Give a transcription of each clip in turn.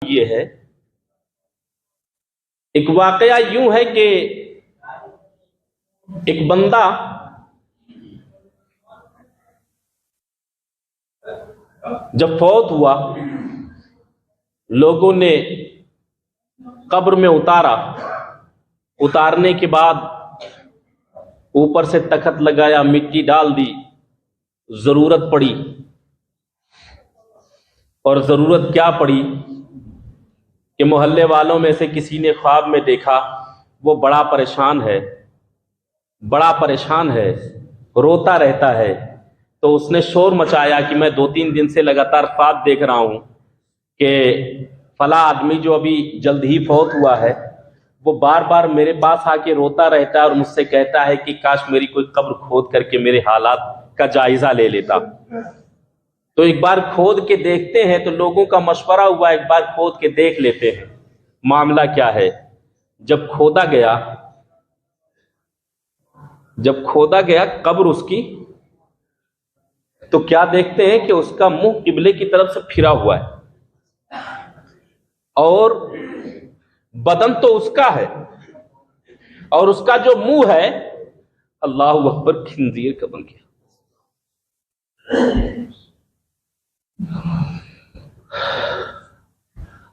ये है, एक वाकया यूं है कि एक बंदा जब फौत हुआ, लोगों ने कब्र में उतारा। उतारने के बाद ऊपर से तख्त लगाया, मिट्टी डाल दी। जरूरत पड़ी, और जरूरत क्या पड़ी कि मोहल्ले वालों में से किसी ने ख्वाब में देखा वो बड़ा परेशान है, रोता रहता है। तो उसने शोर मचाया कि मैं 2-3 दिन से लगातार ख्वाब देख रहा हूं कि फला आदमी जो अभी जल्द ही फौत हुआ है वो बार बार मेरे पास आके रोता रहता है और मुझसे कहता है कि काश मेरी कोई कब्र खोद करके मेरे हालात का जायजा ले लेता। तो एक बार खोद के देखते हैं। तो लोगों का मशवरा हुआ एक बार खोद के देख लेते हैं मामला क्या है। जब खोदा गया कब्र उसकी, तो क्या देखते हैं कि उसका मुंह किबले की तरफ से फिरा हुआ है और बदन तो उसका है, और उसका जो मुंह है अल्लाह अकबर खिंजीर का बन गया।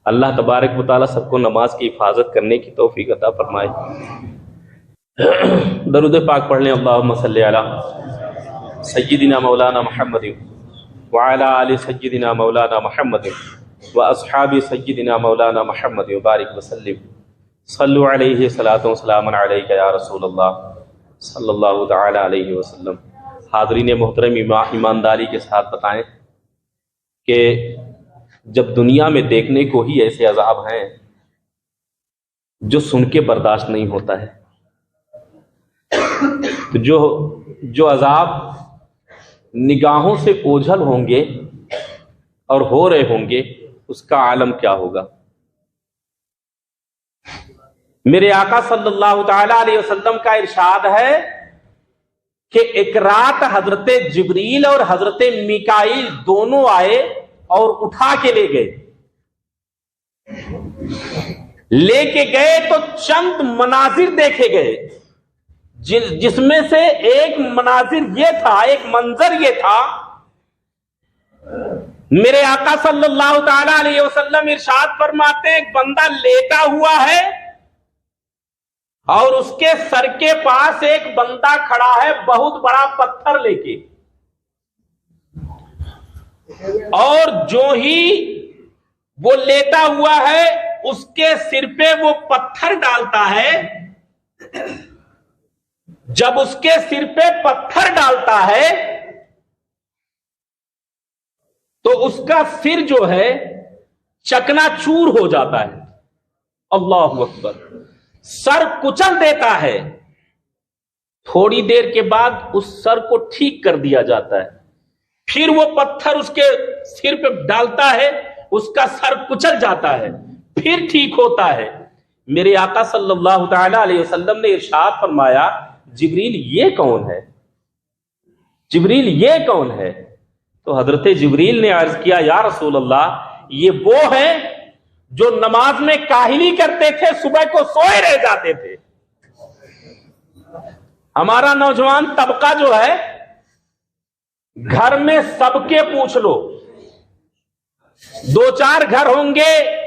अल्लाह तबारक व तआला सबको नमाज की हिफाजत करने की तौफीक अता फरमाए। दरूद पाक पढ़ लें। अल्लाहुम्मा सल्ली अला सय्यिदिना मौलाना मुहम्मद व अला आलि सय्यिदिना मौलाना मुहम्मद व अस्हाबि सय्यिदिना मौलाना मुहम्मद व बारिक व सल्लिम। सल्लु अलैहि सलातु व सलामुन अलैका या रसूलल्लाह सल्लल्लाहु तआला अलैहि वसल्लम। हाज़रीन मोहतरम, ईमानदारी के साथ बताएं कि जब दुनिया में देखने को ही ऐसे अजाब हैं जो सुन के बर्दाश्त नहीं होता है, तो जो अजाब निगाहों से ओझल होंगे और हो रहे होंगे, उसका आलम क्या होगा। मेरे आका सल्लल्लाहु तआला अलैहि वसल्लम का इरशाद है कि एक रात हजरत जिब्रील और हजरत मिकाईल दोनों आए और उठा के लेके गए तो चंद मनाजिर देखे गए, जिसमें से एक मंजर ये था। मेरे आका सल्लल्लाहु तआला अलैहि वसल्लम इरशाद फरमाते हैं, एक बंदा लेटा हुआ है और उसके सर के पास एक बंदा खड़ा है बहुत बड़ा पत्थर लेके, और जो ही वो लेटा हुआ है उसके सिर पे वो पत्थर डालता है। जब उसके सिर पे पत्थर डालता है तो उसका सिर जो है चकनाचूर हो जाता है। अल्लाहु अकबर। सर कुचल देता है। थोड़ी देर के बाद उस सर को ठीक कर दिया जाता है। फिर वो पत्थर उसके सिर पे डालता है, उसका सर कुचल जाता है, फिर ठीक होता है। मेरे आका सल्लल्लाहु तआला अलैहि वसल्लम ने इरशाद फरमाया, जिब्रील ये कौन है? जिब्रील ये कौन है? तो हजरत जिब्रील ने अर्ज किया, या रसूल अल्लाह, ये वो है जो नमाज में काहिली करते थे, सुबह को सोए रह जाते थे। हमारा नौजवान तबका जो है, घर में सबके पूछ लो, 2-4 घर होंगे,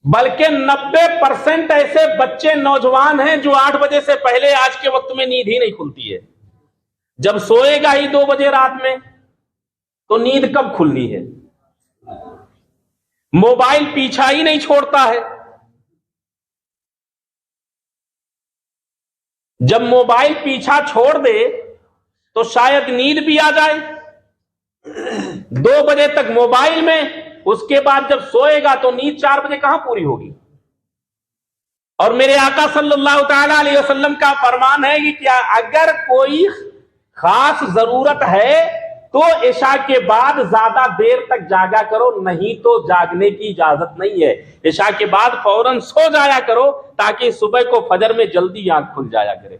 बल्कि 90% ऐसे बच्चे नौजवान हैं जो 8 बजे से पहले आज के वक्त में नींद ही नहीं खुलती है। जब सोएगा ही 2 बजे रात में, तो नींद कब खुलनी है? मोबाइल पीछा ही नहीं छोड़ता है। जब मोबाइल पीछा छोड़ दे तो शायद नींद भी आ जाए। 2 बजे तक मोबाइल में, उसके बाद जब सोएगा तो नींद 4 बजे कहां पूरी होगी। और मेरे आका सल्लल्लाहु तआला अलैहि वसल्लम का फरमान है कि क्या अगर कोई खास जरूरत है तो इशा के बाद ज्यादा देर तक जागा करो, नहीं तो जागने की इजाजत नहीं है। इशा के बाद फौरन सो जाया करो ताकि सुबह को फजर में जल्दी आंख खुल जाया करे।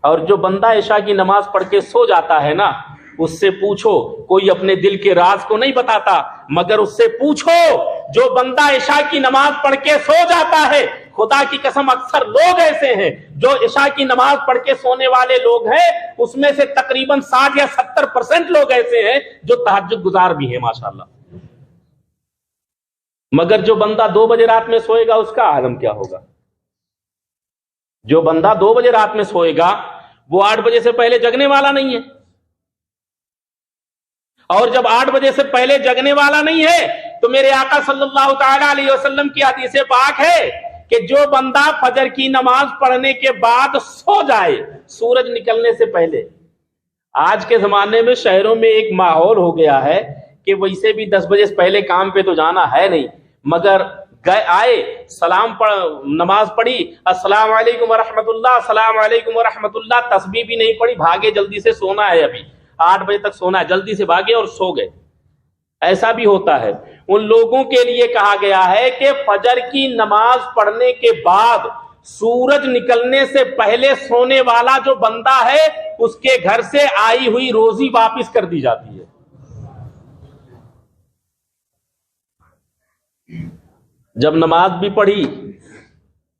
और जो बंदा इशा की नमाज पढ़ के सो जाता है ना, उससे पूछो, कोई अपने दिल के राज को नहीं बताता। मगर उससे पूछो जो बंदा इशा की नमाज पढ़ के सो जाता है, खुदा की कसम अक्सर लोग ऐसे हैं जो इशा की नमाज पढ़ के सोने वाले लोग हैं, उसमें से तकरीबन 60 या 70% लोग ऐसे हैं जो तहज्जुद गुजार भी हैं माशाअल्लाह। मगर जो बंदा 2 बजे रात में सोएगा उसका आलम क्या होगा? जो बंदा 2 बजे रात में सोएगा वो 8 बजे से पहले जगने वाला नहीं है। और जब 8 बजे से पहले जगने वाला नहीं है तो मेरे आका सल्लल्लाहु ताला अलैहि वसल्लम की हदीस पाक है कि जो बंदा फजर की नमाज पढ़ने के बाद सो जाए सूरज निकलने से पहले। आज के जमाने में शहरों में एक माहौल हो गया है कि वैसे भी 10 बजे से पहले काम पे तो जाना है नहीं, मगर गए आए सलाम पढ़ नमाज पढ़ी, अस्सलाम वालेकुम वरहमतुल्लाह, अस्सलाम वालेकुम वरहमतुल्लाह, तस्बीह भी नहीं पढ़ी, भागे जल्दी से सोना है, अभी 8 बजे तक सोना है, जल्दी से भागे और सो गए। ऐसा भी होता है। उन लोगों के लिए कहा गया है कि फजर की नमाज पढ़ने के बाद सूरज निकलने से पहले सोने वाला जो बंदा है उसके घर से आई हुई रोजी वापस कर दी जाती है। जब नमाज भी पढ़ी,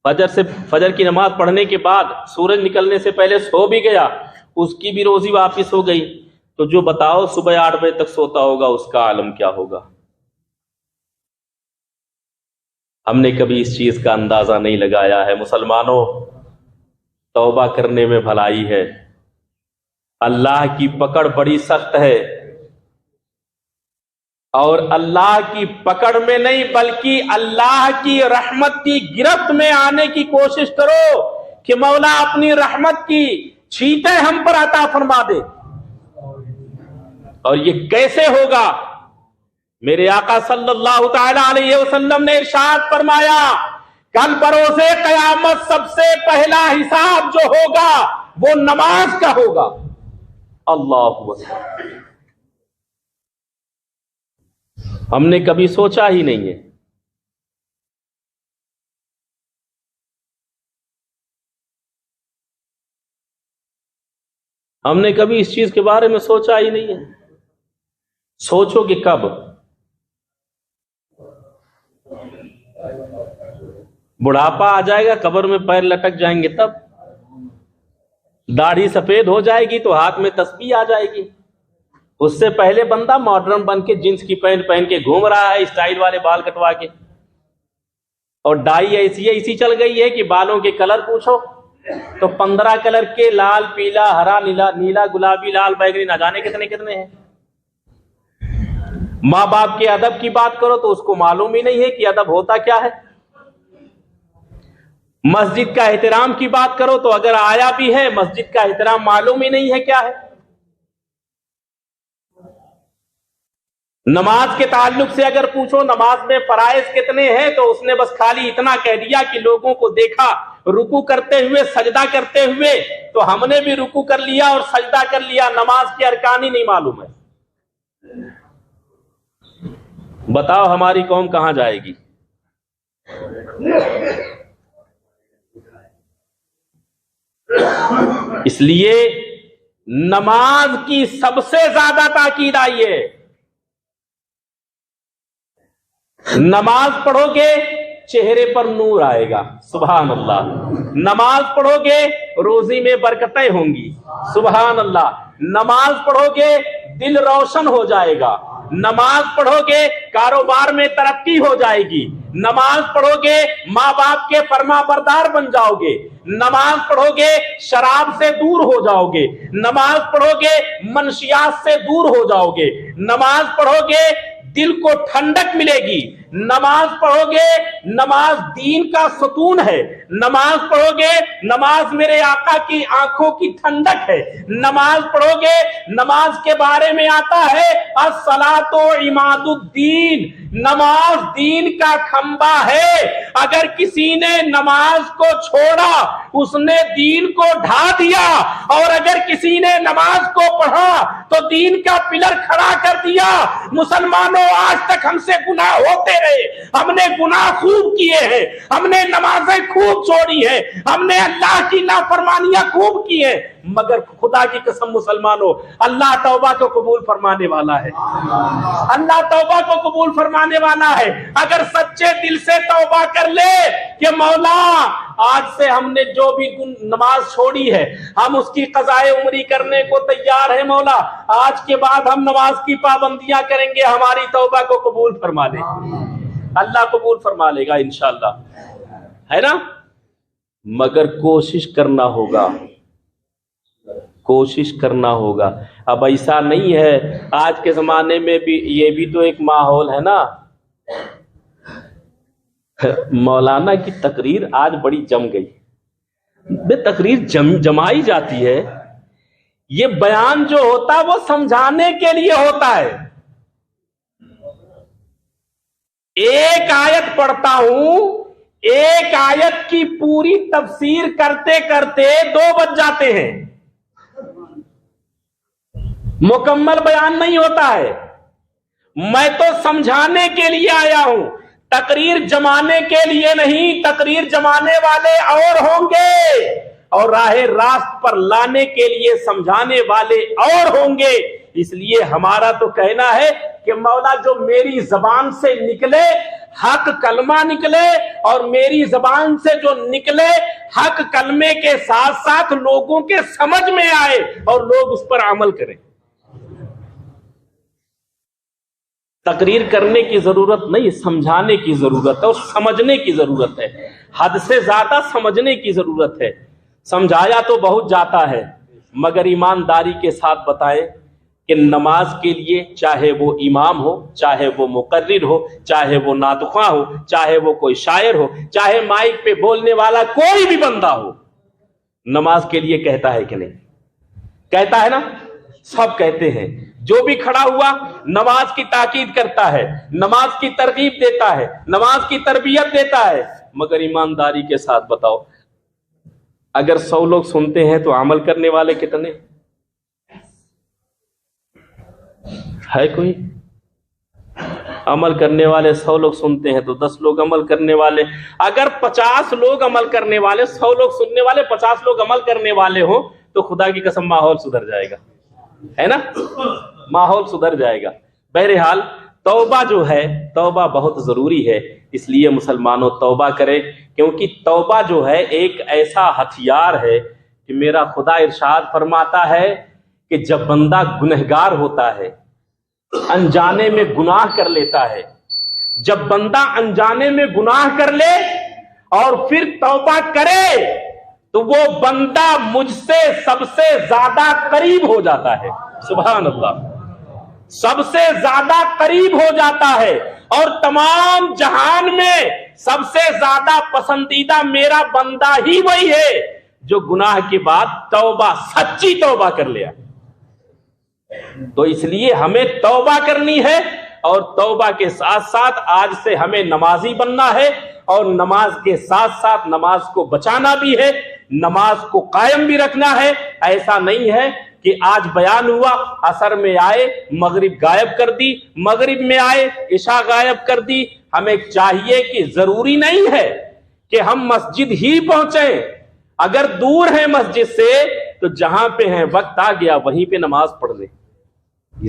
फजर की नमाज पढ़ने के बाद सूरज निकलने से पहले सो भी गया, उसकी भी रोजी वापस हो गई, तो जो बताओ सुबह 8 बजे तक सोता होगा उसका आलम क्या होगा? हमने कभी इस चीज का अंदाजा नहीं लगाया है। मुसलमानों, तौबा करने में भलाई है। अल्लाह की पकड़ बड़ी सख्त है और अल्लाह की पकड़ में नहीं बल्कि अल्लाह की रहमत की गिरफ्त में आने की कोशिश करो कि मौला अपनी रहमत की छींटे हम पर अता फरमा दे। और ये कैसे होगा? मेरे आका सल्लल्लाहु ताला अलैहि वसल्लम ने इरशाद फरमाया, कल बरोज़े क़यामत सबसे पहला हिसाब जो होगा वो नमाज का होगा। अल्लाहु अकबर। हमने कभी सोचा ही नहीं है। हमने कभी इस चीज के बारे में सोचा ही नहीं है। सोचोगे कब? बुढ़ापा आ जाएगा, कब्र में पैर लटक जाएंगे तब। दाढ़ी सफेद हो जाएगी तो हाथ में तस्बीह आ जाएगी। उससे पहले बंदा मॉडर्न बन के जींस की पैंट पहन के घूम रहा है, स्टाइल वाले बाल कटवा के, और डाई ऐसी चल गई है कि बालों के कलर पूछो तो 15 कलर के, लाल, पीला, हरा, नीला, गुलाबी, लाल, बैगनी, ना जाने कितने कितने हैं। माँ बाप के अदब की बात करो तो उसको मालूम ही नहीं है कि अदब होता क्या है। मस्जिद का एहतराम की बात करो तो अगर आया भी है, मस्जिद का एहतराम मालूम ही नहीं है क्या है। नमाज के ताल्लुक से अगर पूछो नमाज में फराइज कितने हैं तो उसने बस खाली इतना कह दिया कि लोगों को देखा रुकू करते हुए, सजदा करते हुए, तो हमने भी रुकू कर लिया और सजदा कर लिया। नमाज के अरकान ही नहीं मालूम है। बताओ हमारी कौम कहां जाएगी? इसलिए नमाज की सबसे ज्यादा ताकीद आई है। नमाज पढ़ोगे चेहरे पर नूर आएगा, सुभान अल्लाह। नमाज पढ़ोगे रोजी में बरकतें होंगी, सुभान अल्लाह। नमाज पढ़ोगे दिल रोशन हो जाएगा। नमाज पढ़ोगे कारोबार में तरक्की हो जाएगी। नमाज पढ़ोगे माँ बाप के फरमा बरदार बन जाओगे। नमाज पढ़ोगे शराब से दूर हो जाओगे। नमाज पढ़ोगे मनशियात से दूर हो जाओगे। नमाज पढ़ोगे दिल को ठंडक मिलेगी। नमाज पढ़ोगे, नमाज दीन का सुकून है। नमाज पढ़ोगे, नमाज मेरे आका की आंखों की ठंडक है। नमाज पढ़ोगे, नमाज के बारे में आता है अस्सलातो इमादुद्दीन, नमाज दीन का खंबा है। अगर किसी ने नमाज को छोड़ा उसने दीन को ढा दिया, और अगर किसी ने नमाज को पढ़ा तो दीन का पिलर खड़ा कर दिया। मुसलमानों, आज तक हमसे गुनाह होते रहे, हमने गुनाह खूब किए हैं, हमने नमाजें खूब छोड़ी हैं, हमने अल्लाह की नाफरमानियां खूब की हैं, मगर खुदा की कसम मुसलमानों, अल्लाह तौबा को कबूल फरमाने वाला है। अल्लाह तौबा को कबूल फरमाने वाला है। अगर सच्चे दिल से तौबा कर ले कि मौला आज से हमने जो भी नमाज छोड़ी है हम उसकी क़ज़ाए उम्री करने को तैयार है मौला, आज के बाद हम नमाज की पाबंदियां करेंगे, हमारी तौबा को कबूल फरमा ले। अल्लाह कबूल फरमा लेगा इंशाअल्लाह, है ना। मगर कोशिश करना होगा, कोशिश करना होगा। अब ऐसा नहीं है, आज के जमाने में भी ये भी तो एक माहौल है ना, मौलाना की तकरीर आज बड़ी जम गई। तकरीर जमाई जाती है, ये बयान जो होता है वो समझाने के लिए होता है। एक आयत पढ़ता हूं, एक आयत की पूरी तफसीर करते करते 2 बज जाते हैं, मुकम्मल बयान नहीं होता है। मैं तो समझाने के लिए आया हूं, तकरीर जमाने के लिए नहीं। तकरीर जमाने वाले और होंगे और राहे रास्त पर लाने के लिए समझाने वाले और होंगे। इसलिए हमारा तो कहना है कि मौला जो मेरी जबान से निकले हक कलमा निकले, और मेरी जबान से जो निकले हक कलमे के साथ साथ लोगों के समझ में आए और लोग उस पर अमल करें। तकरीर करने की जरूरत नहीं, समझाने की जरूरत है और समझने की जरूरत है। हद से ज्यादा समझने की जरूरत है। समझाया तो बहुत जाता है, मगर ईमानदारी के साथ बताएं कि नमाज के लिए चाहे वो इमाम हो, चाहे वो मुकर्रिर हो, चाहे वो नातुखा हो, चाहे वो कोई शायर हो, चाहे माइक पे बोलने वाला कोई भी बंदा हो, नमाज के लिए कहता है कि नहीं? कहता है ना, सब कहते हैं। जो भी खड़ा हुआ नमाज की ताकीद करता है, नमाज की तरगीब देता है, नमाज की तरबियत देता है। मगर ईमानदारी के साथ बताओ, अगर 100 लोग सुनते हैं तो अमल करने वाले कितने है? कोई अमल करने वाले 100 लोग सुनते हैं तो 10 लोग अमल करने वाले। अगर 50 लोग अमल करने वाले, 100 लोग सुनने वाले, 50 लोग अमल करने वाले हो तो खुदा की कसम माहौल सुधर जाएगा, है ना, माहौल सुधर जाएगा। बहरहाल तौबा जो है, तौबा बहुत जरूरी है। इसलिए मुसलमानों तौबा करें, क्योंकि तौबा जो है एक ऐसा हथियार है कि मेरा खुदा इरशाद फरमाता है कि जब बंदा गुनहगार होता है, अनजाने में गुनाह कर लेता है, जब बंदा अनजाने में गुनाह कर ले और फिर तौबा करे तो वो बंदा मुझसे सबसे ज्यादा करीब हो जाता है। सुभान अल्लाह, सबसे ज्यादा करीब हो जाता है। और तमाम जहान में सबसे ज्यादा पसंदीदा मेरा बंदा ही वही है जो गुनाह के बाद तौबा, सच्ची तौबा कर लिया। तो इसलिए हमें तौबा करनी है और तौबा के साथ साथ आज से हमें नमाजी बनना है और नमाज के साथ साथ नमाज को बचाना भी है, नमाज को कायम भी रखना है। ऐसा नहीं है कि आज बयान हुआ, असर में आए मगरिब गायब कर दी, मगरिब में आए इशा गायब कर दी। हमें चाहिए कि जरूरी नहीं है कि हम मस्जिद ही पहुंचे, अगर दूर है मस्जिद से तो जहां पे है वक्त आ गया वहीं पे नमाज पढ़ ले।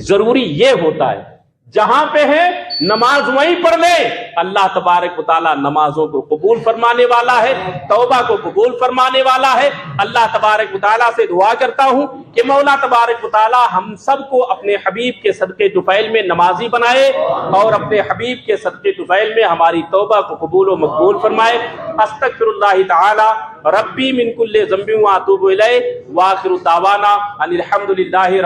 जरूरी ये होता है, जहां पे है नमाज वहीं पढ़ ले। अल्लाह तबारक व तआला नमाजों को कबूल फरमाने वाला है, तौबा को कबूल फरमाने वाला है। अल्लाह तबारक व तआला से दुआ करता हूं कि मौला तबारक व तआला हम सबको अपने हबीब के सदके तुफैल में नमाजी बनाए और अपने हबीब के सदके तुफैल में हमारी तौबा को कबूल व मकबूल फरमाए। अस्तगफिरुल्लाह तआला रब्बी मिन कुल्ली ज़ंबिन व अतूबु इलैहि व आखिरु दावाना अनिल हम्दुलिल्लाहि।